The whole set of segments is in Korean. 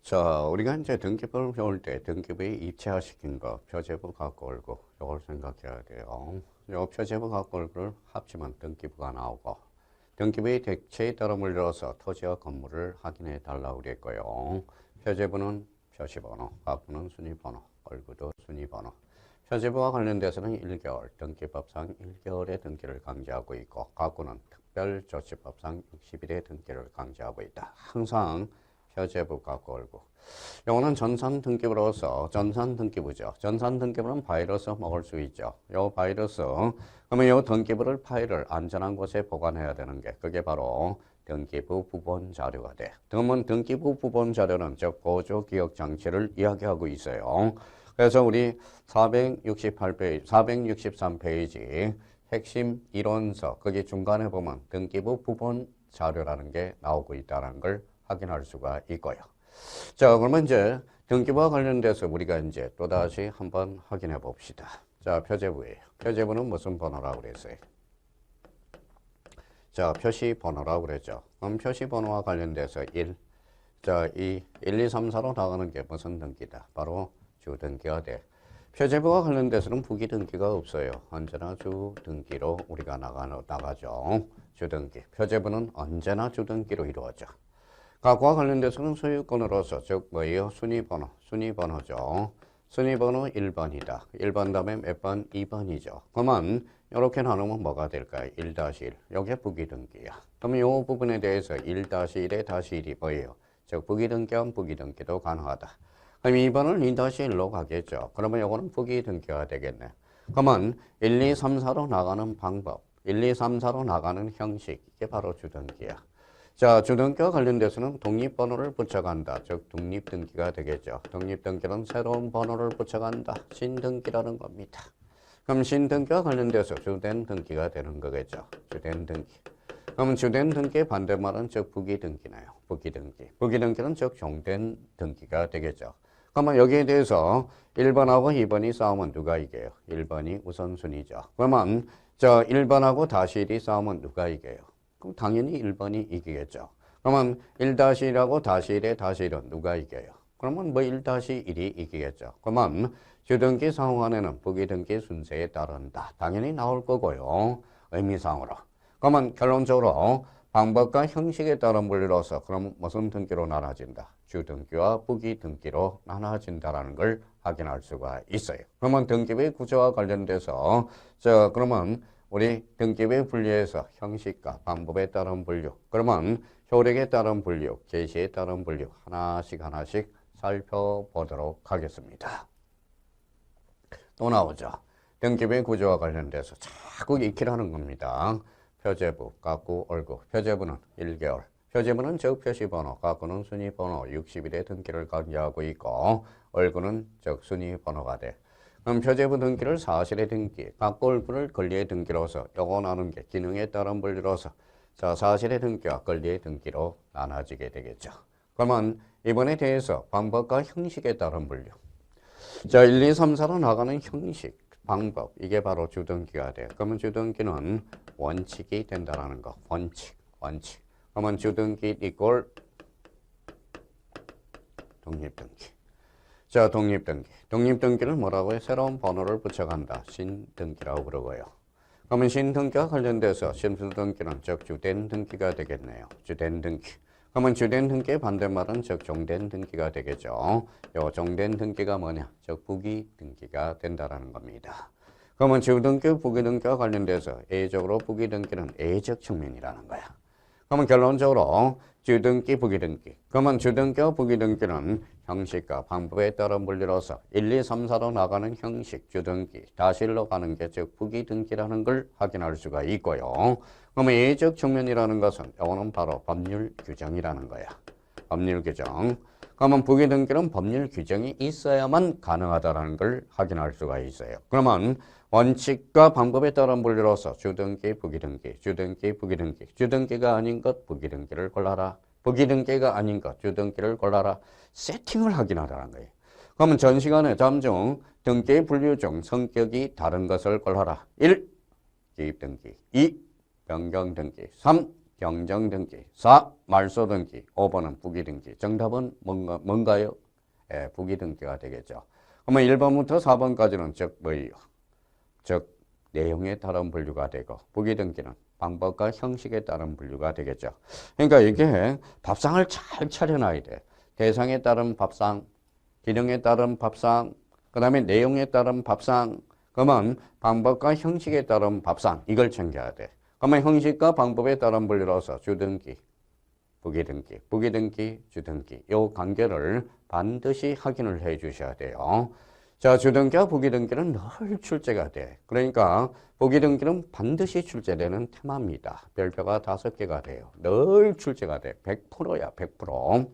자, 우리가 이제 등기부를 배울 때 등기부에 입체화시킨 거, 표제부 갖고 올고, 이걸 생각해야 돼요. 요 표제부 갖고 올고를 합치면 등기부가 나오고, 등기부의 대체에 따라 물려서 토지와 건물을 확인해 달라고 그랬고요. 표제부는 표시번호, 갖고는 순위번호, 얼구도 순위번호. 표제부와 관련돼서는 1개월, 등기법상 1개월의 등기를 강제하고 있고, 갖고는 특별조치법상 60일의 등기를 강제하고 있다. 항상 표제부 갖고 올고. 요거는 전산 등기부로서 전산 등기부죠. 전산 등기부는 바이러스 먹을 수 있죠. 요 바이러스 그러면 요 등기부를 파일을 안전한 곳에 보관해야 되는 게 그게 바로 등기부 부본 자료가 돼. 그러면 등기부 부본 자료는 즉 보조 기억 장치를 이야기하고 있어요. 그래서 우리 468페이지, 463페이지 핵심 이론서 거기 중간에 보면 등기부 부본 자료라는 게 나오고 있다는 걸 확인할 수가 있고요. 자, 그러면 이제 등기부와 관련돼서 우리가 이제 또다시 한번 확인해 봅시다. 자, 표제부예요. 표제부는 무슨 번호라고 그랬어요? 자, 표시번호라고 그랬죠. 그럼 표시번호와 관련돼서 1, 자, 2, 1, 2, 3, 4로 나가는 게 무슨 등기다? 바로 주등기가 돼. 표제부와 관련돼서는 부기등기가 없어요. 언제나 주등기로 우리가 나가죠. 주등기. 표제부는 언제나 주등기로 이루어져. 가구와 관련돼서는 소유권으로서 즉 뭐예요? 순위번호, 순위번호죠. 순위번호 1번이다. 1번 다음에 몇 번? 2번이죠. 그러면 이렇게 나누면 뭐가 될까요? 1-1. 이게 부기등기야. 그러면 이 부분에 대해서 1-1에 다시 1이 뭐예요? 즉 부기등기하면 부기등기도 가능하다. 그럼 2번은 2-1로 가겠죠. 그러면 이거는 부기등기가 되겠네. 그러면 1, 2, 3, 4로 나가는 방법, 1, 2, 3, 4로 나가는 형식, 이게 바로 주등기야. 자, 주등기와 관련돼서는 독립번호를 붙여간다. 즉 독립등기가 되겠죠. 독립등기는 새로운 번호를 붙여간다. 신등기라는 겁니다. 그럼 신등기와 관련돼서 주된 등기가 되는 거겠죠. 주된 등기. 그럼 주된 등기의 반대말은 즉 부기등기나요. 부기등기. 부기등기는 즉 종된 등기가 되겠죠. 그러면 여기에 대해서 1번하고 2번이 싸우면 누가 이겨요? 1번이 우선순위죠. 그러면 저 1번하고 다시 1이 싸우면 누가 이겨요? 그럼 당연히 1번이 이기겠죠. 그러면 1-1하고 다시 1에 다시 1은 누가 이겨요? 그러면 뭐 1-1이 이기겠죠. 그러면 주등기 상환에는 부기등기 순서에 따른다. 당연히 나올 거고요. 의미상으로. 그러면 결론적으로 방법과 형식에 따른 분류로서 그럼 무슨 등기로 나눠진다? 주등기와 부기등기로 나눠진다라는 걸 확인할 수가 있어요. 그러면 등기부의 구조와 관련돼서 그러면 우리 등기부의 분류에서 형식과 방법에 따른 분류, 그러면 효력에 따른 분류, 계시에 따른 분류 하나씩 살펴보도록 하겠습니다. 또 나오죠. 등기부의 구조와 관련돼서 자꾸 익히라는 겁니다. 표제부, 갖고, 얼구. 표제부는 1개월. 표제부는 즉 표시번호, 갖고는 순위번호 60일의 등기를 강제하고 있고 얼구는 즉 순위번호가 돼. 그럼 표제부 등기를 사실의 등기, 갖고 얼구를 권리의 등기로서 요거 나눈 게 기능에 따른 분류로서 자 사실의 등기와 권리의 등기로 나눠지게 되겠죠. 그러면 이번에 대해서 방법과 형식에 따른 분류. 자 1, 2, 3, 4로 나가는 형식, 방법 이게 바로 주등기가 돼. 그러면 주등기는 원칙이 된다라는 거. 원칙. 그러면 주등기 이꼴 독립등기. 자, 독립등기. 독립등기를 뭐라고 해? 새로운 번호를 붙여간다. 신등기라고 그러고요. 그러면 신등기와 관련돼서 신등기는 즉 주된 등기가 되겠네요. 주된 등기. 그러면 주된 등기의 반대말은 즉 종된 등기가 되겠죠. 요 종된 등기가 뭐냐? 즉 부기등기가 된다라는 겁니다. 그러면 주등기, 부기등기와 관련돼서 A적으로 부기등기는 A적 측면이라는 거야. 그러면 결론적으로 주등기, 부기등기. 그러면 주등기와 부기등기는 형식과 방법에 따른 분류로서 1, 2, 3, 4로 나가는 형식, 주등기, 다시 1로 가는 게 즉 부기등기라는 걸 확인할 수가 있고요. 그러면 예적 측면이라는 것은 이거는 바로 법률 규정이라는 거야. 법률 규정. 그러면 부기등기는 법률 규정이 있어야만 가능하다는 걸 확인할 수가 있어요. 그러면 원칙과 방법에 따른 분류로서 주등기, 부기등기, 주등기, 부기등기, 주등기가 아닌 것 부기등기를 골라라. 부기등기가 아닌 것 주등기를 골라라. 세팅을 확인하라는 거예요. 그러면 전 시간에 잠중 등기의 분류 중 성격이 다른 것을 골라라. 1. 기입등기 2. 변경등기 3. 경정등기. 4. 말소등기. 5번은 부기등기. 정답은 뭔가요? 예, 부기등기가 되겠죠. 그러면 1번부터 4번까지는 즉 뭐예요? 즉 내용에 따른 분류가 되고 부기등기는 방법과 형식에 따른 분류가 되겠죠. 그러니까 이게 밥상을 잘 차려놔야 돼. 대상에 따른 밥상, 기능에 따른 밥상, 그 다음에 내용에 따른 밥상, 그러면 방법과 형식에 따른 밥상, 이걸 챙겨야 돼. 그러면 형식과 방법에 따른 분류로서 주등기, 부기등기, 부기등기, 주등기 이 관계를 반드시 확인을 해 주셔야 돼요. 자, 주등기와 부기등기는 늘 출제가 돼. 그러니까 부기등기는 반드시 출제되는 테마입니다. 별표가 5개가 돼요. 늘 출제가 돼. 100%야, 100%.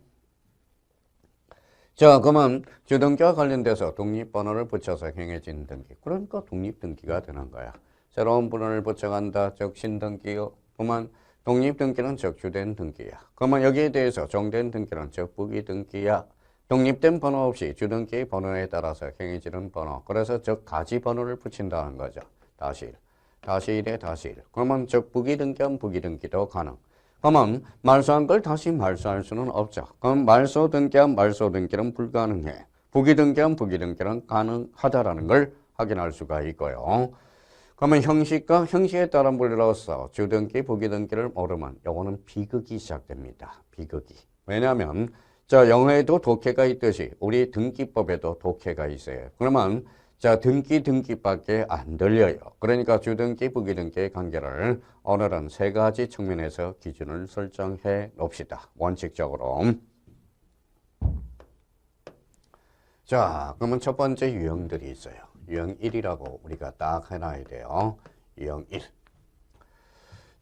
자, 그러면 주등기와 관련돼서 독립번호를 붙여서 행해진 등기. 그러니까 독립등기가 되는 거야. 새로운 번호를 붙여간다. 즉 신등기요. 그러면 독립등기는 즉 주된 등기야. 그러면 여기에 대해서 정된 등기는 즉 부기등기야. 독립된 번호 없이 주등기의 번호에 따라서 행해지는 번호. 그래서 즉 가지 번호를 붙인다는 거죠. 다시 1에 다시 1. 그러면 즉 부기등기한 부기등기도 가능. 그러면 말소한 걸 다시 말소할 수는 없죠. 그럼 말소 등기한 말소 등기는 불가능해. 부기등기한 부기등기는 가능하다라는 걸 확인할 수가 있고요. 그러면 형식과 형식에 따른 분류로서 주등기, 부기등기를 모르면 요거는 비극이 시작됩니다. 비극이. 왜냐하면 자, 영어에도 독해가 있듯이 우리 등기법에도 독해가 있어요. 그러면 자, 등기밖에 안 들려요. 그러니까 주등기, 부기등기의 관계를 오늘은 3가지 측면에서 기준을 설정해 놓읍시다. 원칙적으로. 자, 그러면 첫 번째 유형들이 있어요. 유형 1이라고 우리가 딱 해놔야 돼요. 유형 1.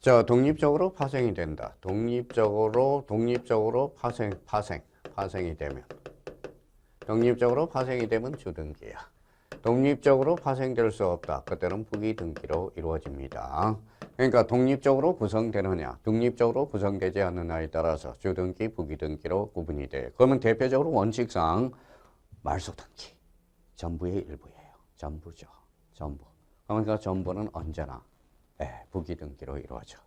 자, 독립적으로 파생이 된다. 독립적으로 파생이 되면. 독립적으로 파생이 되면 주등기야. 독립적으로 파생될 수 없다. 그때는 부기등기로 이루어집니다. 그러니까 독립적으로 구성되느냐, 독립적으로 구성되지 않느냐에 따라서 주등기, 부기등기로 구분이 돼. 그러면 대표적으로 원칙상 말소등기, 전부의 일부예요. 전부죠. 전부. 그러니까 전부는 언제나 부기등기로 이루어져.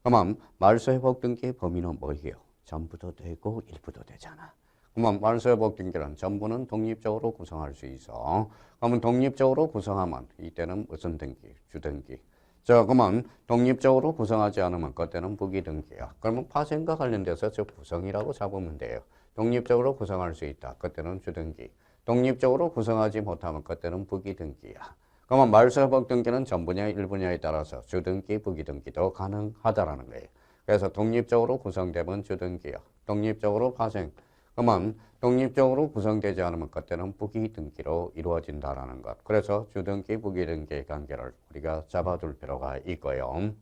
그러면 말소회복등기의 범위는 뭐예요? 전부도 되고 일부도 되잖아. 그러면 말소회복등기는 전부는 독립적으로 구성할 수 있어. 그러면 독립적으로 구성하면 이때는 무슨 등기? 주등기. 자, 그러면 독립적으로 구성하지 않으면 그때는 부기등기야. 그러면 파생과 관련돼서 저 구성이라고 잡으면 돼요. 독립적으로 구성할 수 있다. 그때는 주등기. 독립적으로 구성하지 못하면 그때는 부기등기야. 그러면 말소회복등기는 전부냐 일부냐에 따라서 주등기, 부기등기도 가능하다라는 거예요. 그래서 독립적으로 구성되면 주등기야. 독립적으로 파생. 그러면 독립적으로 구성되지 않으면 그때는 부기등기로 이루어진다라는 것. 그래서 주등기, 부기등기의 관계를 우리가 잡아둘 필요가 있고요.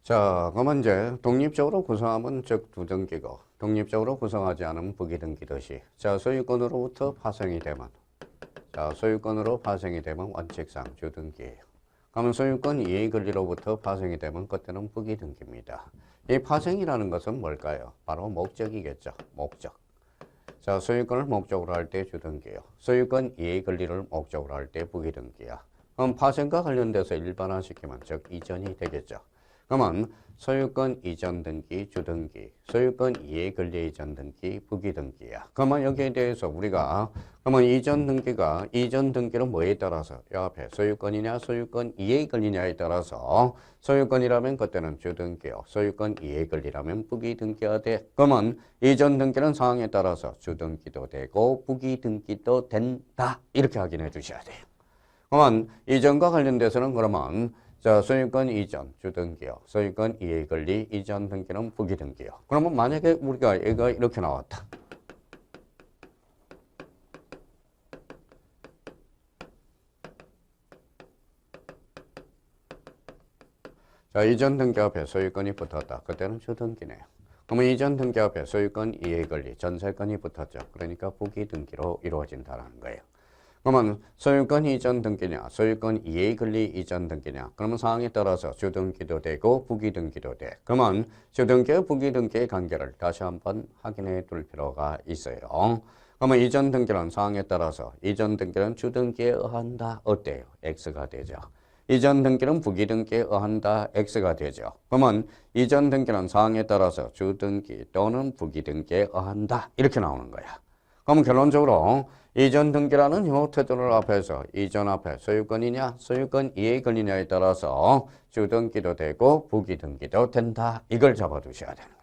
자, 그러면 이제 독립적으로 구성하면 즉 주등기고 독립적으로 구성하지 않으면 부기등기듯이 자, 소유권으로부터 파생이 되면 원칙상 주등기예요. 그러면 소유권 이해 권리로부터 파생이 되면 그때는 부기등기입니다. 이 파생이라는 것은 뭘까요? 바로 목적이겠죠. 목적. 자, 소유권을 목적으로 할 때 주등기예요. 소유권 이해 권리를 목적으로 할 때 부기등기야. 그럼 파생과 관련돼서 일반화시키면 즉 이전이 되겠죠. 그러면 소유권 이전 등기, 주등기, 소유권 이해 권리 이전 등기, 부기등기야. 그러면 여기에 대해서 우리가 그러면 이전 등기는 뭐에 따라서 이 앞에 소유권이냐, 소유권 이해 권리냐에 따라서 소유권이라면 그때는 주등기요. 소유권 이해 권리라면 부기등기가 돼. 그러면 이전 등기는 상황에 따라서 주등기도 되고 부기등기도 된다. 이렇게 확인해 주셔야 돼요. 그러면 이전과 관련돼서는 그러면 자, 소유권 이전, 주등기요. 소유권 이해 권리 이전 등기는 부기등기요. 그러면 만약에 우리가 얘가 이렇게 나왔다. 자, 이전 등기 앞에 소유권이 붙었다. 그때는 주등기네요. 그러면 이전 등기 앞에 소유권 이해 권리 전세권이 붙었죠. 그러니까 부기등기로 이루어진다는 거예요. 그러면 소유권 이전 등기냐, 소유권 이해 권리 이전 등기냐. 그러면 사항에 따라서 주등기도 되고 부기등기도 돼. 그러면 주등기와 부기등기의 관계를 다시 한번 확인해 둘 필요가 있어요. 그러면 이전 등기는 사항에 따라서 이전 등기는 주등기에 의한다. 어때요? X가 되죠. 이전 등기는 부기등기에 의한다. X가 되죠. 그러면 이전 등기는 사항에 따라서 주등기 또는 부기등기에 의한다. 이렇게 나오는 거야. 그럼 결론적으로 이전 등기라는 형용 태도를 앞에서 이전 앞에 소유권이냐 소유권 이해 권리냐에 따라서 주등기도 되고 부기등기도 된다. 이걸 잡아두셔야 되는 거예요.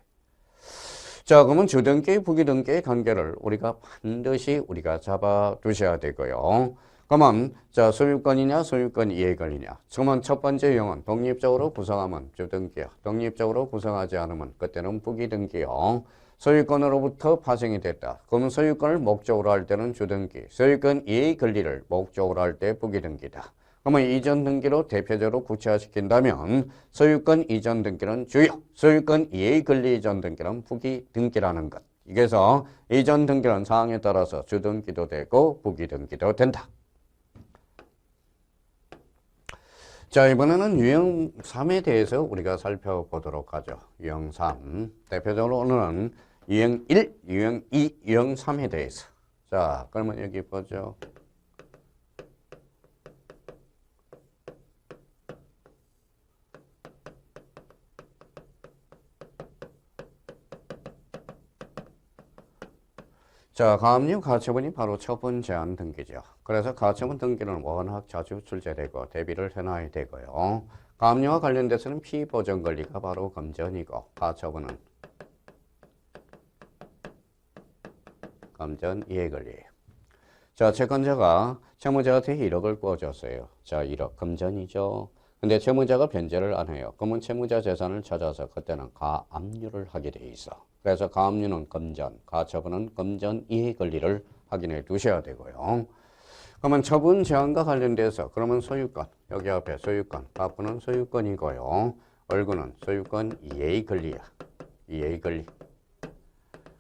자, 그러면 주등기 부기등기의 관계를 우리가 반드시 잡아두셔야 되고요. 그러면 자, 소유권이냐 소유권 이해 권리냐. 그러면 첫 번째 형은 독립적으로 구성하면 주등기요. 독립적으로 구성하지 않으면 그때는 부기등기요. 소유권으로부터 파생이 됐다. 그러면 소유권을 목적으로 할 때는 주등기, 소유권 이해 권리를 목적으로 할 때 부기등기다. 그러면 이전 등기로 대표적으로 구체화시킨다면 소유권 이전 등기는 주요, 소유권 이해 권리 이전 등기는 부기등기라는 것. 그래서 이전 등기는 사항에 따라서 주등기도 되고 부기등기도 된다. 자, 이번에는 유형 3에 대해서 우리가 살펴보도록 하죠. 유형 3. 대표적으로 오늘은 유형 1, 유형 2, 유형 3에 대해서. 자, 그러면 여기 보죠. 자, 가압류 가처분이 바로 처분 제한 등기죠. 그래서 가처분 등기는 워낙 자주 출제되고 대비를 해놔야 되고요. 가압류와 관련돼서는 피보전 권리가 바로 금전이고 가처분은 금전 이해 권리예요. 자, 채권자가 채무자한테 1억을 구워줬어요. 자, 1억 금전이죠. 근데 채무자가 변제를 안 해요. 그러면 채무자 재산을 찾아서 그때는 가압류를 하게 돼 있어. 그래서 가압류는 금전, 가처분은 금전 이해 권리를 확인해 두셔야 되고요. 그러면 처분 제한과 관련돼서 그러면 소유권, 여기 앞에 소유권, 가부는 소유권이고요. 얼구는 소유권 이해 권리야. 이해 권리.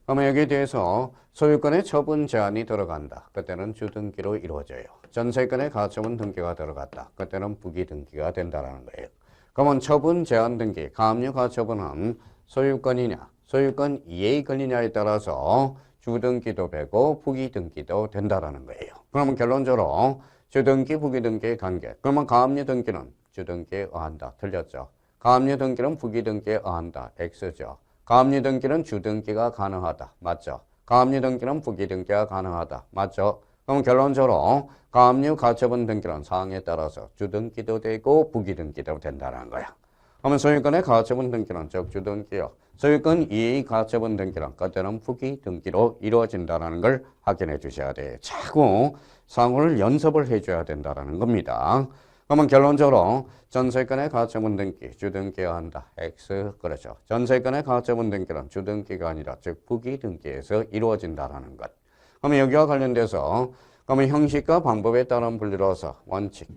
그러면 여기에 대해서 소유권의 처분 제한이 들어간다. 그때는 주등기로 이루어져요. 전세권의 가처분 등기가 들어갔다. 그때는 부기등기가 된다는 거예요. 그러면 처분 제한 등기, 가압류 가처분은 소유권이냐, 소유권 이해 권리냐에 따라서 주등기도 되고 부기등기도 된다는 거예요. 그러면 결론적으로 주등기, 부기등기의 관계. 그러면 가압류 등기는 주등기에 의한다. 틀렸죠? 가압류 등기는 부기등기에 의한다. X죠. 가압류 등기는 주등기가 가능하다. 맞죠? 가압류 등기는 부기등기가 가능하다. 맞죠? 그럼 결론적으로 가압류 가처분 등기는 사항에 따라서 주등기도 되고 부기등기도 된다는 거야. 그러면 소유권의 가처분 등기는 즉 주등기요. 소유권 이해 가처분 등기는 그때는 부기등기로 이루어진다는 걸 확인해 주셔야 돼요. 자꾸 상호를 연습을 해줘야 된다는 겁니다. 그러면 결론적으로 전세권의 가처분 등기, 주등기가 한다. X, 그렇죠. 전세권의 가처분 등기는 주등기가 아니라 즉 부기등기에서 이루어진다는 것. 그러면 여기와 관련돼서 그러면 형식과 방법에 따른 분류로서 원칙,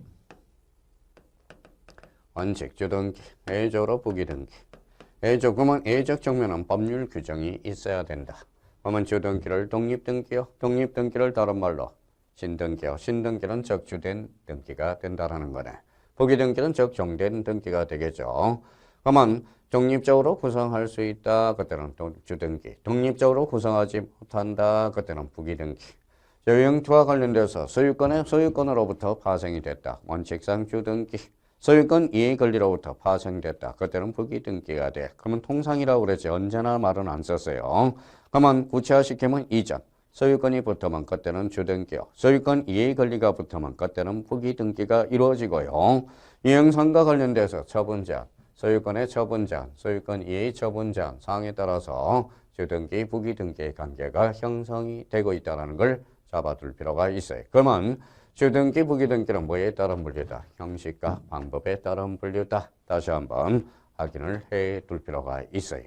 주등기, A적으로 부기등기. A적, 그러면 A적 정면은 법률 규정이 있어야 된다. 그러면 주등기를 독립등기요. 독립등기를 다른 말로 신등기요. 신등기는 적주된 등기가 된다는 거네. 부기등기는 적종된 등기가 되겠죠. 그러면 독립적으로 구성할 수 있다. 그때는 주등기. 독립적으로 구성하지 못한다. 그때는 부기등기. 유형2와 관련돼서 소유권으로부터 파생이 됐다. 원칙상 주등기. 소유권 이해 권리로부터 파생됐다. 그때는 부기등기가 돼. 그러면 통상이라고 그랬지. 언제나 말은 안 썼어요. 그러면 구체화시키면 이전. 소유권이 붙으면 그때는 주등기요. 소유권 이해 권리가 붙으면 그때는 부기등기가 이루어지고요. 유형상과 관련돼서 처분 제한, 소유권의 처분 제한, 소유권 이해 처분 제한 사항에 따라서 주등기, 부기등기의 관계가 형성이 되고 있다는 걸 잡아둘 필요가 있어요. 그러면 주등기, 부기등기는 뭐에 따른 분류다? 형식과 방법에 따른 분류다. 다시 한번 확인을 해 둘 필요가 있어요.